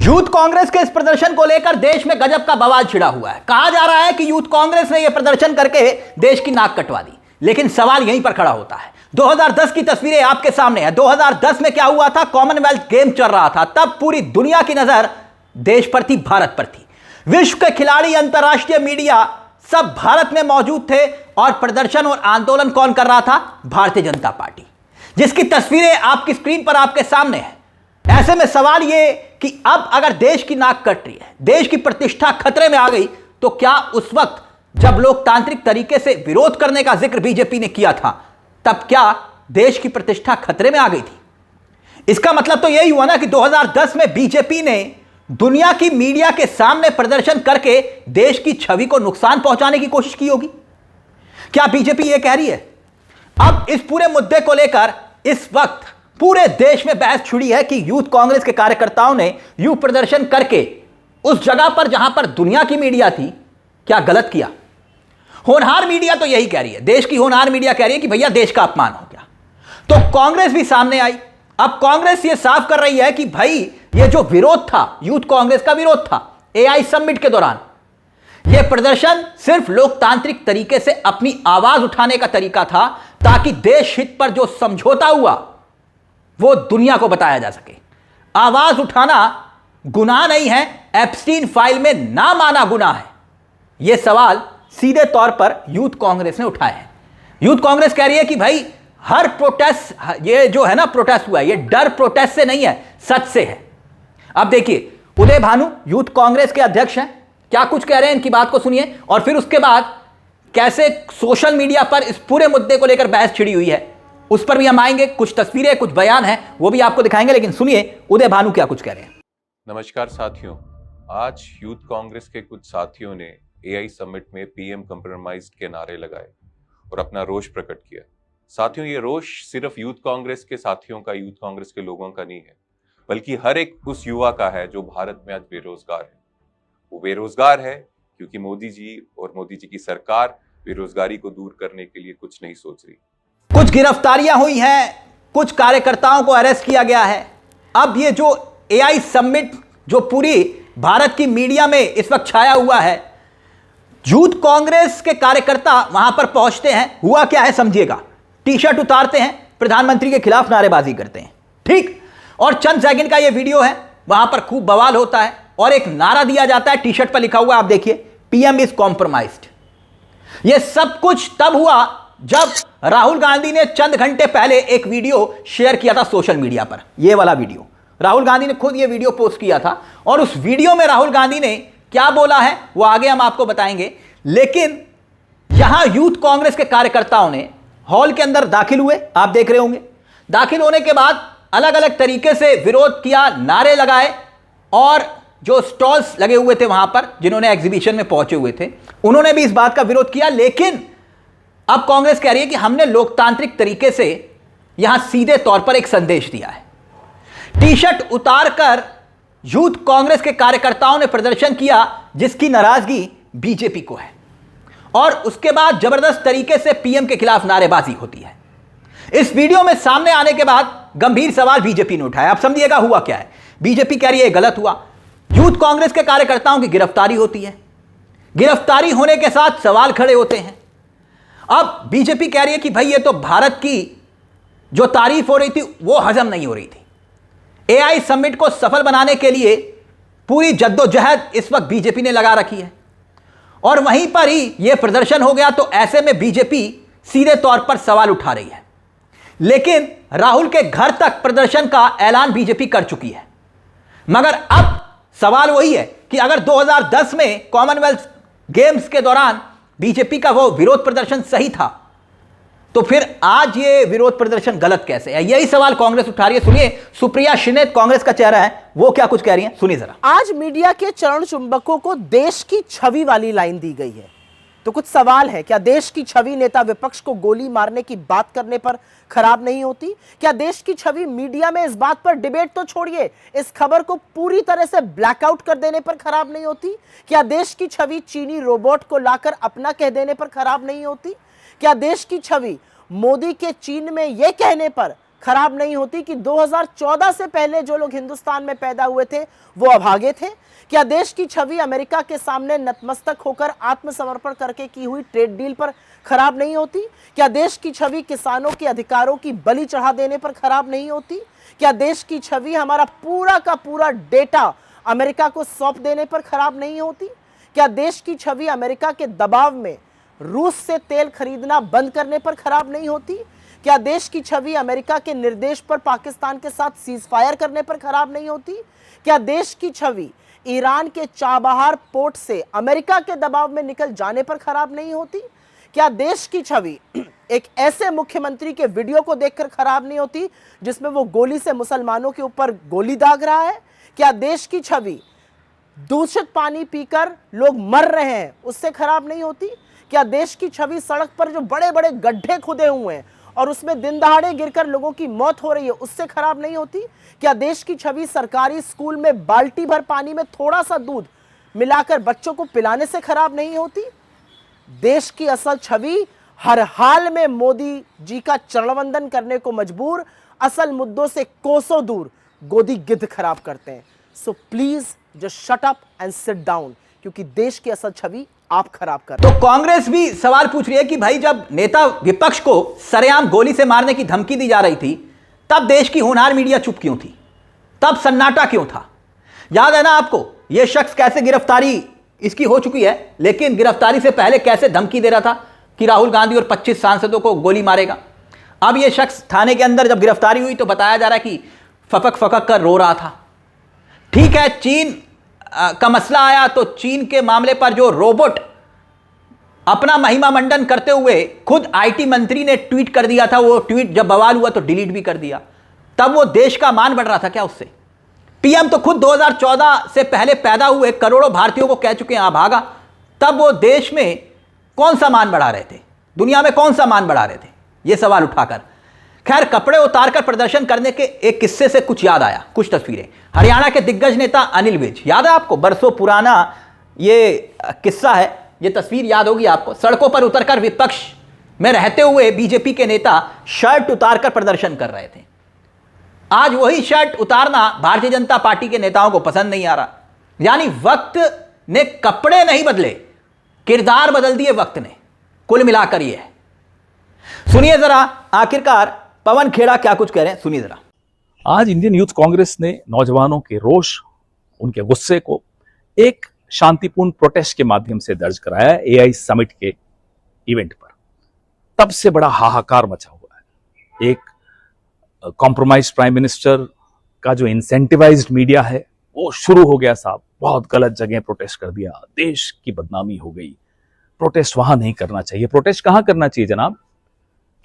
Youth Congress के इस प्रदर्शन को लेकर देश में गजब का बवाल छिड़ा हुआ है। कहा जा रहा है कि यूथ कांग्रेस ने यह प्रदर्शन करके देश की नाक कटवा दी, लेकिन सवाल यहीं पर खड़ा होता है। 2010 की तस्वीरें आपके सामने है। 2010 में क्या हुआ था? कॉमनवेल्थ गेम चल रहा था। तब पूरी दुनिया की नजर देश पर थी, भारत पर थी। विश्व के खिलाड़ी, अंतर्राष्ट्रीय मीडिया सब भारत में मौजूद थे और प्रदर्शन और आंदोलन कौन कर रहा था? भारतीय जनता पार्टी, जिसकी तस्वीरें आपकी स्क्रीन पर आपके सामने है। ऐसे में सवाल यह कि अब अगर देश की नाक कट रही है, देश की प्रतिष्ठा खतरे में आ गई, तो क्या उस वक्त जब लोकतांत्रिक तरीके से विरोध करने का जिक्र बीजेपी ने किया था, तब क्या देश की प्रतिष्ठा खतरे में आ गई थी? इसका मतलब तो यही हुआ ना कि 2010 में बीजेपी ने दुनिया की मीडिया के सामने प्रदर्शन करके देश की छवि को नुकसान पहुंचाने की कोशिश की होगी। क्या बीजेपी यह कह रही है? अब इस पूरे मुद्दे को लेकर इस वक्त पूरे देश में बहस छिड़ी है कि यूथ कांग्रेस के कार्यकर्ताओं ने यूं प्रदर्शन करके उस जगह पर जहां पर दुनिया की मीडिया थी, क्या गलत किया? होनहार मीडिया तो यही कह रही है, देश की होनहार मीडिया कह रही है कि भैया देश का अपमान हो गया। तो कांग्रेस भी सामने आई। अब कांग्रेस ये साफ कर रही है कि भाई ये जो विरोध था, यूथ कांग्रेस का विरोध था एआई समिट के दौरान, यह प्रदर्शन सिर्फ लोकतांत्रिक तरीके से अपनी आवाज उठाने का तरीका था, ताकि देश हित पर जो समझौता हुआ वो दुनिया को बताया जा सके। आवाज उठाना गुनाह नहीं है, एप्स्टीन फाइल में नाम आना गुनाह है। यह सवाल सीधे तौर पर यूथ कांग्रेस ने उठाया है। यूथ कांग्रेस कह रही है कि भाई हर प्रोटेस्ट, ये जो है ना प्रोटेस्ट हुआ है, ये डर प्रोटेस्ट से नहीं है, सच से है। अब देखिए, उदय भानु यूथ कांग्रेस के अध्यक्ष हैं, क्या कुछ कह रहे हैं, इनकी बात को सुनिए। और फिर उसके बाद कैसे सोशल मीडिया पर इस पूरे मुद्दे को लेकर बहस छिड़ी हुई है, उस पर भी हम आएंगे। कुछ तस्वीरें, कुछ बयान हैं, वो भी आपको दिखाएंगे। लेकिन सुनिए उदय भानु क्या कुछ कह रहे हैं। नमस्कार साथियों, आज यूथ कांग्रेस के कुछ साथियों ने एआई समिट में पीएम कंप्रोमाइज्ड के नारे लगाए और अपना रोष प्रकट किया। साथियों, ये रोष सिर्फ यूथ कांग्रेस के साथियों का, यूथ कांग्रेस के लोगों का नहीं है, बल्कि हर एक उस युवा का है जो भारत में आज बेरोजगार है। वो बेरोजगार है क्योंकि मोदी जी और मोदी जी की सरकार बेरोजगारी को दूर करने के लिए कुछ नहीं सोच रही। कुछ गिरफ्तारियां हुई हैं, कुछ कार्यकर्ताओं को अरेस्ट किया गया है। अब ये जो एआई समिट जो पूरी भारत की मीडिया में इस वक्त छाया हुआ है, यूथ कांग्रेस के कार्यकर्ता वहां पर पहुंचते हैं, हुआ क्या है समझिएगा। टी शर्ट उतारते हैं, प्रधानमंत्री के खिलाफ नारेबाजी करते हैं, ठीक। और चंद सेकंड का ये वीडियो है, वहां पर खूब बवाल होता है और एक नारा दिया जाता है, टी शर्ट पर लिखा हुआ आप देखिए, पीएम इज कॉम्प्रोमाइज्ड। यह सब कुछ तब हुआ जब राहुल गांधी ने चंद घंटे पहले एक वीडियो शेयर किया था सोशल मीडिया पर। यह वाला वीडियो राहुल गांधी ने खुद यह वीडियो पोस्ट किया था, और उस वीडियो में राहुल गांधी ने क्या बोला है वो आगे हम आपको बताएंगे। लेकिन यहां यूथ कांग्रेस के कार्यकर्ताओं ने हॉल के अंदर दाखिल हुए, आप देख रहे होंगे। दाखिल होने के बाद अलग अलग तरीके से विरोध किया, नारे लगाए, और जो स्टॉल्स लगे हुए थे वहां पर, जिन्होंने एग्जीबिशन में पहुंचे हुए थे, उन्होंने भी इस बात का विरोध किया। लेकिन अब कांग्रेस कह रही है कि हमने लोकतांत्रिक तरीके से यहां सीधे तौर पर एक संदेश दिया है। टी शर्ट उतारकर यूथ कांग्रेस के कार्यकर्ताओं ने प्रदर्शन किया, जिसकी नाराजगी बीजेपी को है, और उसके बाद जबरदस्त तरीके से पीएम के खिलाफ नारेबाजी होती है। इस वीडियो में सामने आने के बाद गंभीर सवाल बीजेपी ने उठाया। अब समझिएगा हुआ क्या है। बीजेपी कह रही है गलत हुआ, यूथ कांग्रेस के कार्यकर्ताओं की गिरफ्तारी होती है, गिरफ्तारी होने के साथ सवाल खड़े होते हैं। अब बीजेपी कह रही है कि भाई ये तो भारत की जो तारीफ हो रही थी वो हजम नहीं हो रही थी। एआई समिट को सफल बनाने के लिए पूरी जद्दोजहद इस वक्त बीजेपी ने लगा रखी है, और वहीं पर ही यह प्रदर्शन हो गया। तो ऐसे में बीजेपी सीधे तौर पर सवाल उठा रही है। लेकिन राहुल के घर तक प्रदर्शन का ऐलान बीजेपी कर चुकी है। मगर अब सवाल वही है कि अगर 2010 में कॉमनवेल्थ गेम्स के दौरान बीजेपी का वो विरोध प्रदर्शन सही था, तो फिर आज ये विरोध प्रदर्शन गलत कैसे है? यही सवाल कांग्रेस उठा रही है। सुनिए, सुप्रिया शिंदे कांग्रेस का चेहरा है, वो क्या कुछ कह रही हैं, सुनिए जरा। आज मीडिया के चरण चुंबकों को देश की छवि वाली लाइन दी गई है, तो कुछ सवाल है। क्या देश की छवि नेता विपक्ष को गोली मारने की बात करने पर खराब नहीं होती? क्या देश की छवि मीडिया में इस बात पर डिबेट तो छोड़िए, इस खबर को पूरी तरह से ब्लैकआउट कर देने पर खराब नहीं होती? क्या देश की छवि चीनी रोबोट को लाकर अपना कह देने पर खराब नहीं होती? क्या देश की छवि मोदी के चीन में यह कहने पर खराब नहीं होती कि 2014 से पहले जो लोग हिंदुस्तान में पैदा हुए थे वो अभागे थे? क्या देश की छवि अमेरिका के सामने नतमस्तक होकर आत्मसमर्पण करके की हुई ट्रेड डील पर खराब नहीं होती? क्या देश की छवि किसानों के अधिकारों की बलि चढ़ा देने पर खराब नहीं होती? क्या देश की छवि हमारा पूरा का पूरा डेटा अमेरिका को सौंप देने पर खराब नहीं होती? क्या देश की छवि अमेरिका के दबाव में रूस से तेल खरीदना बंद करने पर खराब नहीं होती? क्या देश की छवि अमेरिका के निर्देश पर पाकिस्तान के साथ सीज फायर करने पर खराब नहीं होती? क्या देश की छवि ईरान के चाबहार पोर्ट से अमेरिका के दबाव में निकल जाने पर खराब नहीं होती? क्या देश की छवि एक ऐसे मुख्यमंत्री के वीडियो को देखकर खराब नहीं होती जिसमें वो गोली से मुसलमानों के ऊपर गोली दाग रहा है? क्या देश की छवि दूषित पानी पीकर लोग मर रहे हैं उससे खराब नहीं होती? क्या देश की छवि सड़क पर जो बड़े बड़े गड्ढे खुदे हुए हैं और उसमें दिन दहाड़े गिरकर लोगों की मौत हो रही है उससे खराब नहीं होती? क्या देश की छवि सरकारी स्कूल में बाल्टी भर पानी में थोड़ा सा दूध मिलाकर बच्चों को पिलाने से खराब नहीं होती? देश की असल छवि हर हाल में मोदी जी का चरणवंदन करने को मजबूर, असल मुद्दों से कोसों दूर गोदी गिद्ध खराब करते हैं। So please just shut up and sit down, क्योंकि देश की असल छवि आप खराब कर रहे हैं। तो कांग्रेस भी सवाल पूछ रही है कि भाई जब नेता विपक्ष को सरेआम गोली से मारने की धमकी दी जा रही थी तब देश की होनहार मीडिया चुप क्यों थी? तब सन्नाटा क्यों था? याद है ना आपको यह शख्स कैसे गिरफ्तारी इसकी हो चुकी है, लेकिन गिरफ्तारी से पहले कैसे धमकी दे रहा था कि राहुल गांधी और 25 सांसदों को गोली मारेगा। अब यह शख्स थाने के अंदर जब गिरफ्तारी हुई तो बताया जा रहा है कि फपक फपक कर रो रहा था। ठीक है, चीन का मसला आया तो चीन के मामले पर जो रोबोट अपना महिमा मंडन करते हुए खुद आईटी मंत्री ने ट्वीट कर दिया था, वो ट्वीट जब बवाल हुआ तो डिलीट भी कर दिया। तब वो देश का मान बढ़ रहा था क्या उससे? पीएम तो खुद 2014 से पहले पैदा हुए करोड़ों भारतीयों को कह चुके हैं भागा। तब वो देश में कौन सा मान बढ़ा रहे थे? दुनिया में कौन सा मान बढ़ा रहे थे? ये सवाल उठाकर खैर कपड़े उतारकर प्रदर्शन करने के एक किस्से से कुछ याद आया, कुछ तस्वीरें। हरियाणा के दिग्गज नेता अनिल विज, याद है आपको? बरसों पुराना ये किस्सा है, ये तस्वीर याद होगी आपको। सड़कों पर उतरकर विपक्ष में रहते हुए बीजेपी के नेता शर्ट उतारकर प्रदर्शन कर रहे थे। आज वही शर्ट उतारना भारतीय जनता पार्टी के नेताओं को पसंद नहीं आ रहा। यानी वक्त ने कपड़े नहीं बदले, किरदार बदल दिए वक्त ने। कुल मिलाकर ये है। सुनिए जरा आखिरकार पवन खेड़ा क्या कुछ कह रहे हैं, सुनिए जरा। आज इंडियन यूथ कांग्रेस ने नौजवानों के रोष, उनके गुस्से को एक शांतिपूर्ण प्रोटेस्ट के माध्यम से दर्ज कराया एआई समिट के इवेंट पर। तब से बड़ा हाहाकार मचा हुआ है। एक कॉम्प्रोमाइज प्राइम मिनिस्टर का जो इंसेंटिवाइज्ड मीडिया है वो शुरू हो गया साहब, बहुत गलत जगह प्रोटेस्ट कर दिया, देश की बदनामी हो गई। प्रोटेस्ट वहां नहीं करना चाहिए। प्रोटेस्ट कहां करना चाहिए जनाब?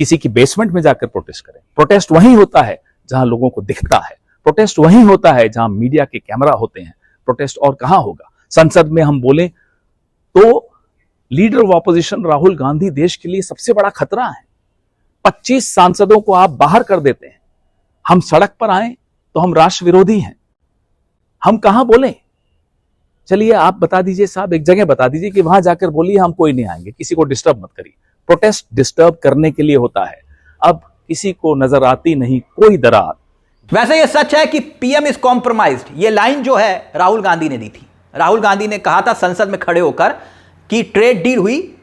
किसी की बेसमेंट में जाकर प्रोटेस्ट करें। प्रोटेस्ट वहीं होता है जहां लोगों को दिखता है। प्रोटेस्ट वहीं होता है जहां मीडिया के कैमरा होते हैं। प्रोटेस्ट और कहां होगा? संसद में हम बोले तो leader of opposition Rahul Gandhi देश के लिए सबसे बड़ा खतरा है। 25 सांसदों को आप बाहर कर देते हैं। हम सड़क पर आए तो हम राष्ट्र विरोधी हैं। हम कहां बोले? चलिए आप बता दीजिए साहब, एक जगह बता दीजिए कि वहां जाकर बोलिए हम कोई नहीं आएंगे, किसी को डिस्टर्ब मत करिए। प्रोटेस्ट डिस्टर्ब करने के लिए होता है। अब किसी को नजर आती नहीं कोई दरार। वैसे यह सच है कि पीएम इज कॉम्प्रोमाइज्ड, ये लाइन जो है राहुल गांधी ने दी थी। राहुल गांधी ने कहा था संसद में खड़े होकर कि ट्रेड डील हुई,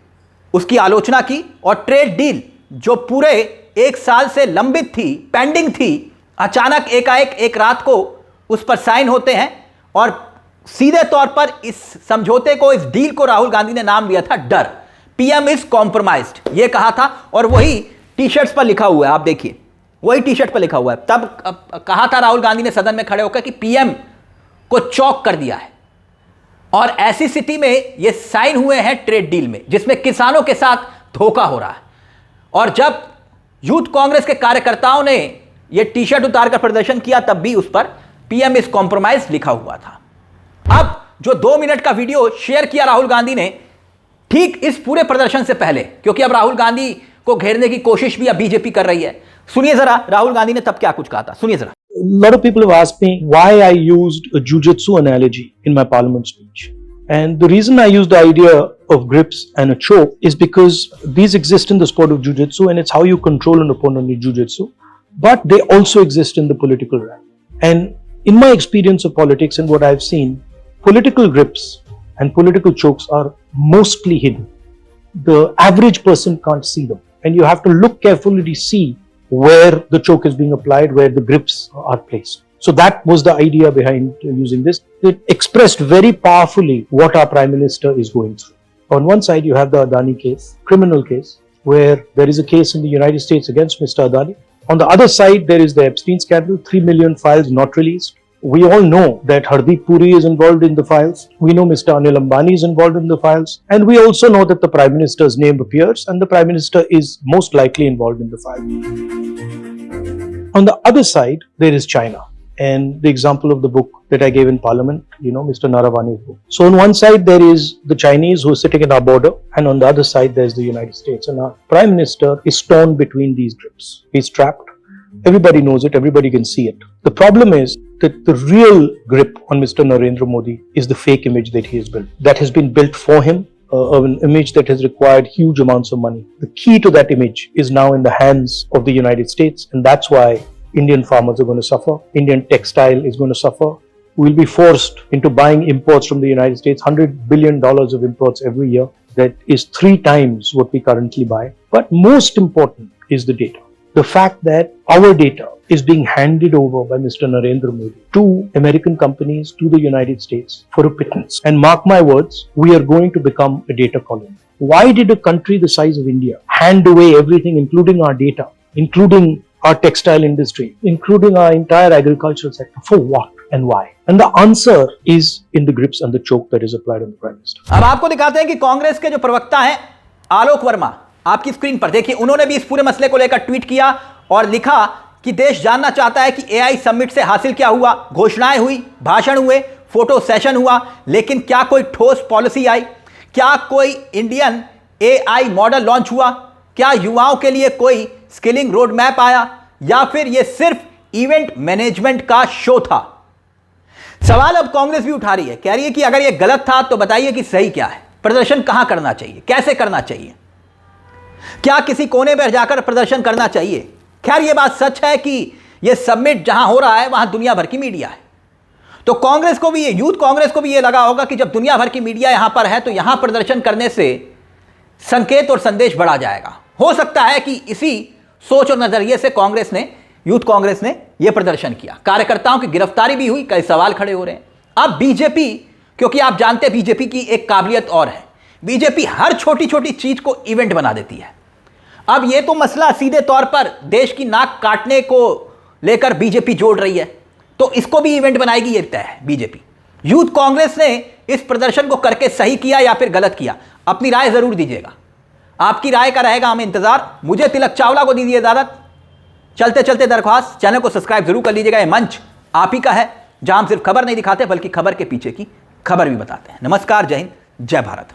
उसकी आलोचना की, और ट्रेड डील जो पूरे 1 साल से लंबित थी, पेंडिंग थी, अचानक एकाएक एक रात को उस पर साइन होते हैं। और सीधे तौर पर इस समझौते को, इस डील को राहुल गांधी ने नाम दिया था डर। पीएम इज कॉम्प्रोमाइज्ड ये कहा था, और वही टी शर्ट्स पर लिखा हुआ है, आप देखिए वही टी शर्ट पर लिखा हुआ है। तब कहा था राहुल गांधी ने सदन में खड़े होकर कि पीएम को चौक कर दिया है। और ऐसी स्थिति में ये साइन हुए हैं ट्रेड डील में, जिसमें किसानों के साथ धोखा हो रहा है। और जब यूथ कांग्रेस के कार्यकर्ताओं ने ये टी शर्ट उतारकर प्रदर्शन किया तब भी उस पर पीएम इज कॉम्प्रोमाइज लिखा हुआ था। अब जो 2 मिनट का वीडियो शेयर किया राहुल गांधी ने ठीक इस पूरे प्रदर्शन से पहले, क्योंकि अब राहुल गांधी को घेरने की कोशिश भी अब बीजेपी कर रही है। सुनिए जरा राहुल गांधी ने तब क्या कुछ कहा था, सुनिए जरा। A lot of people have asked me why I used a jujitsu analogy in my parliament speech. And the reason I used the idea of grips and a choke is because these exist in the sport of jujitsu, and it's how you control an opponent in jujitsu. but they also exist in the political realm. And in my experience of politics and what I've seen, political grips and political chokes are mostly hidden. The average person can't see them, and you have to look carefully to see where the choke is being applied, where the grips are placed. So that was the idea behind using this. It expressed very powerfully what our Prime Minister is going through. On one side, you have the Adani case, criminal case, where there is a case in the United States against Mr. Adani. On the other side, there is the Epstein scandal, 3 million files not released. We all know that Hardeep Puri is involved in the files. We know Mr. Anil Ambani is involved in the files. And we also know that the Prime Minister's name appears and the Prime Minister is most likely involved in the file. On the other side, there is China. And the example of the book that I gave in Parliament, Mr. Naravani's book. So on one side, there is the Chinese who are sitting in our border, and on the other side, there's the United States. And our Prime Minister is torn between these grips. He's trapped. Everybody knows it. Everybody can see it. The problem is that the real grip on Mr. Narendra Modi is the fake image that he has built. That has been built for him, an image that has required huge amounts of money. The key to that image is now in the hands of the United States, and that's why Indian farmers are going to suffer. Indian textile is going to suffer. We'll be forced into buying imports from the United States, $100 billion of imports every year. That is 3 times what we currently buy. But most important is the data. The fact that our data is being handed over by Mr. Narendra Modi to American companies, to the United States for a pittance. And mark my words, we are going to become a data colony. Why did a country the size of India hand away everything, including our data, including our textile industry, including our entire agricultural sector? For what and why? And the answer is in the grips and the choke that is applied on the Prime Minister. अब आपको दिखाते हैं कि कांग्रेस के जो प्रवक्ता हैं आलोक वर्मा, आपकी स्क्रीन पर देखिए, उन्होंने भी इस पूरे मसले को लेकर ट्वीट किया और लिखा कि देश जानना चाहता है कि एआई समिट से हासिल क्या हुआ। घोषणाएं हुई, भाषण हुए, फोटो सेशन हुआ, लेकिन क्या कोई ठोस पॉलिसी आई? क्या कोई इंडियन एआई मॉडल लॉन्च हुआ? क्या युवाओं के लिए कोई स्किलिंग रोड मैप आया, या फिर यह सिर्फ इवेंट मैनेजमेंट का शो था? सवाल अब कांग्रेस भी उठा रही है, कह रही है कि अगर यह गलत था तो बताइए कि सही क्या है, प्रदर्शन कहां करना चाहिए, कैसे करना चाहिए, क्या किसी कोने पर जाकर प्रदर्शन करना चाहिए? खैर यह बात सच है कि यह समिट जहां हो रहा है वहां दुनिया भर की मीडिया है, तो कांग्रेस को भी, यूथ कांग्रेस को भी यह लगा होगा कि जब दुनिया भर की मीडिया यहां पर है तो यहां प्रदर्शन करने से संकेत और संदेश बढ़ा जाएगा। हो सकता है कि इसी सोच और नजरिए से कांग्रेस ने, यूथ कांग्रेस ने यह प्रदर्शन किया। कार्यकर्ताओं की गिरफ्तारी भी हुई, कई सवाल खड़े हो रहे हैं। अब बीजेपी, क्योंकि आप जानते हैं बीजेपी की एक काबिलियत और है, बीजेपी हर छोटी छोटी चीज को इवेंट बना देती है। अब यह तो मसला सीधे तौर पर देश की नाक काटने को लेकर बीजेपी जोड़ रही है, तो इसको भी इवेंट बनाएगी, यह तय है बीजेपी। यूथ कांग्रेस ने इस प्रदर्शन को करके सही किया या फिर गलत किया, अपनी राय जरूर दीजिएगा। आपकी राय का रहेगा हमें इंतजार। मुझे तिलक चावला को दीजिए इजाजत। चलते चलते दरख्वास्त, चैनल को सब्सक्राइब जरूर कर लीजिएगा। यह मंच आप ही का है जहां हम सिर्फ खबर नहीं दिखाते बल्कि खबर के पीछे की खबर भी बताते हैं। नमस्कार, जय हिंद, जय भारत।